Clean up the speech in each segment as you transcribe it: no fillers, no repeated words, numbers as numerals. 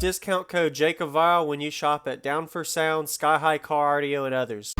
discount code JACOBVILE when you shop at Down for Sound, Sky High Car Audio, and others.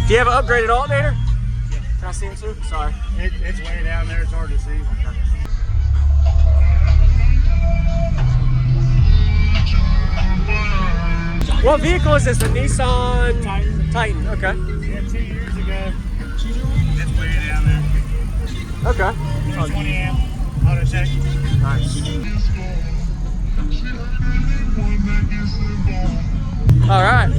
Do you have an upgraded alternator? Yeah. Can I see it too? Sorry. It's way down there, it's hard to see. What vehicle is this? A Nissan Titan. Titan, okay. Yeah, 2 years ago. It's way down there. Okay. 220 amp, auto check. Nice. All right.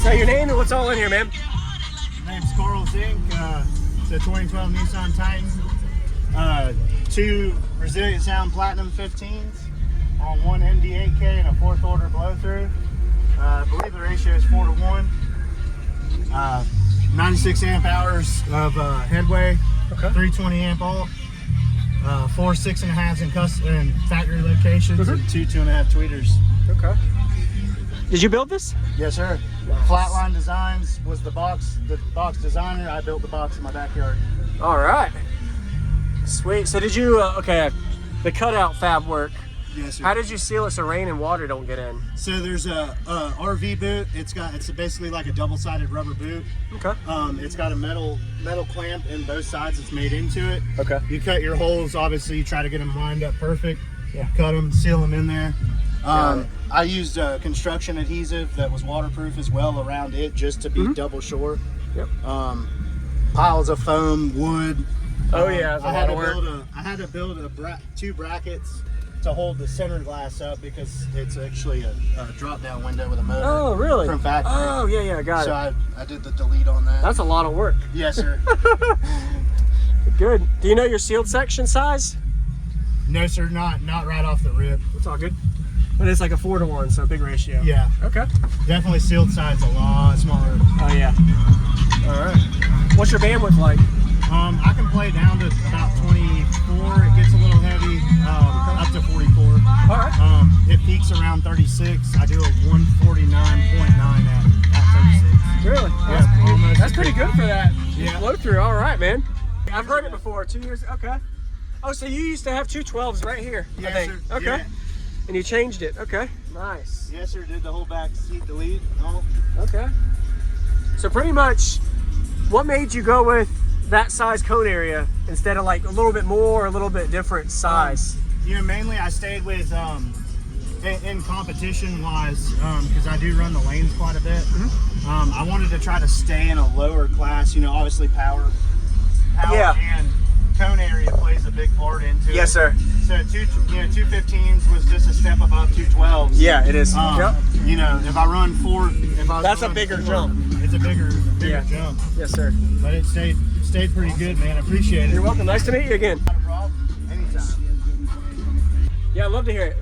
So your name and what's all in here, man? My name's Carl Zink. It's a 2012 Nissan Titan. 2 Resilient Sound Platinum 15s on 1 MD8K and a 4th order blow through. I believe the ratio is 4:1. 96 amp hours of headway. Okay. 320 amp all. 4 6.5s in factory locations and 2 2.5 tweeters. Okay. Did you build this? Yes, sir. Nice. Flatline Designs was the box designer. I built the box in my backyard. All right. Sweet. So did you, okay, the cutout fab work. Yes, sir. How did you seal it so rain and water don't get in? So there's a RV boot. It's basically like a double-sided rubber boot. Okay. It's got a metal clamp in both sides. It's made into it. Okay. You cut your holes. Obviously, you try to get them lined up perfect. Yeah. Cut them, seal them in there. I used construction adhesive that was waterproof as well around it, just to be double sure. Yep. Piles of foam, wood. Oh yeah, I had to build 2 brackets to hold the center glass up because it's actually a drop-down window with a motor. Oh really? From factory. Oh yeah, got so it. I did the delete on that. That's a lot of work. Yes, sir. Good. Do you know your sealed section size? No, sir. Not right off the rip. It's all good. But it's like a 4:1, so a big ratio. Yeah. Okay. Definitely sealed side's a lot smaller. Oh yeah. All right. What's your bandwidth like? I can play down to about 24. It gets a little heavy. Up to 44. All right. It peaks around 36. I do a 149.9 at 36. Really? Yeah. That's pretty good for that. Yeah. Blow through. All right, man. I've heard it before. 2 years. Okay. Oh, so you used to have 2 12s right here, I think. Sir. Okay. Yeah. And you changed it. Okay. Nice. Yes, sir. Did the whole back seat delete. No. Okay. So pretty much, what made you go with that size cone area instead of like a little bit more, a little bit different size? Mainly I stayed with in competition wise because I do run the lanes quite a bit. I wanted to try to stay in a lower class. Obviously power and cone area plays a big part into it. Yes, sir. So 215s was just a step above 212s. Yeah, it is. Yep. If I run 4, that's a bigger jump. It's a bigger jump. Yes, sir. But it stayed pretty good, man. I appreciate it. You're welcome. Nice to meet you again. Not a problem. Anytime. Yeah, I'd love to hear it.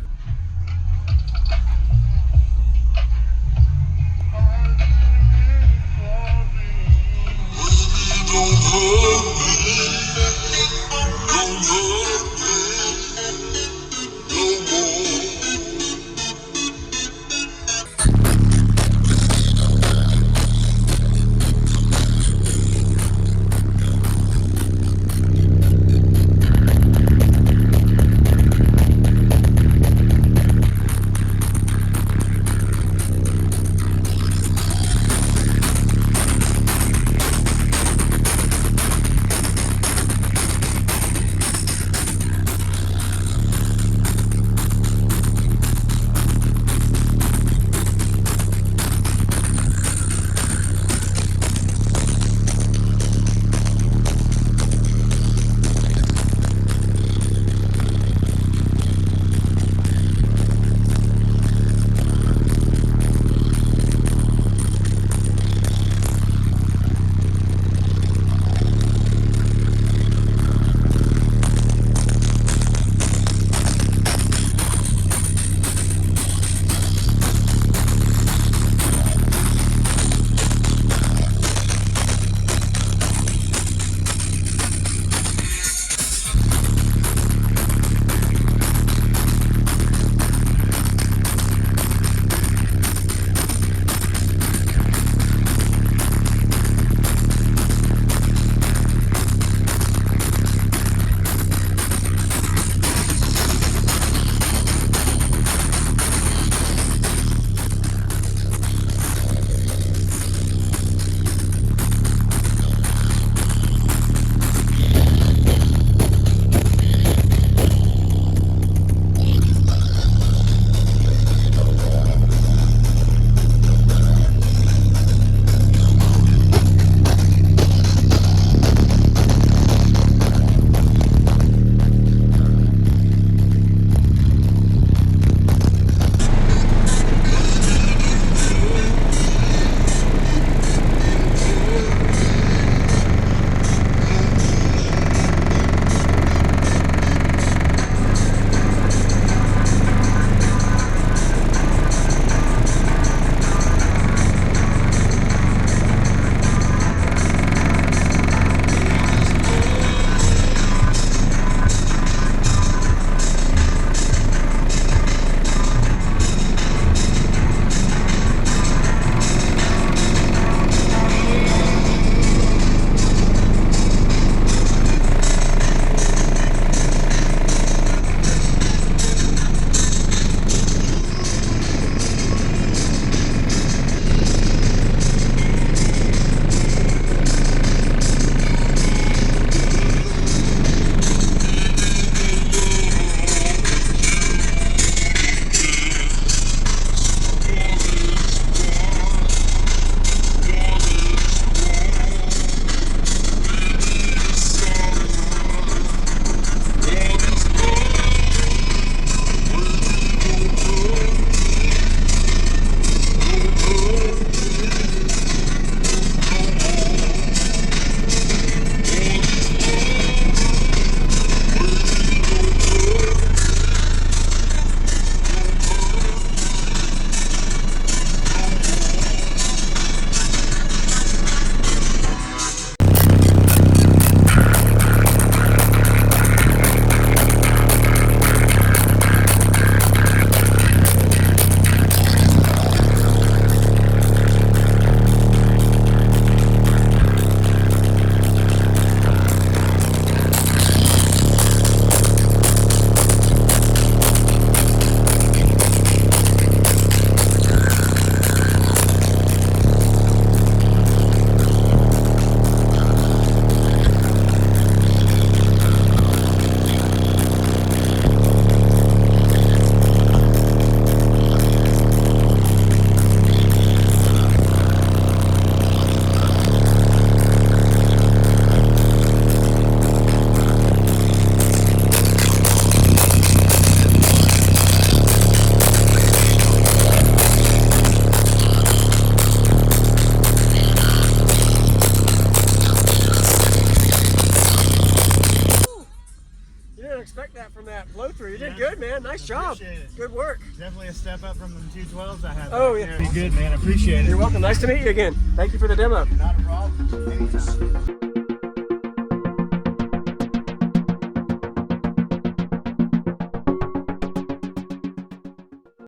Nice job. Appreciate it. Good work. Definitely a step up from the 212s I had. Oh, back yeah. there. Be good, man. Appreciate it. You're welcome. Nice to meet you again. Thank you for the demo. Not a problem. Anytime.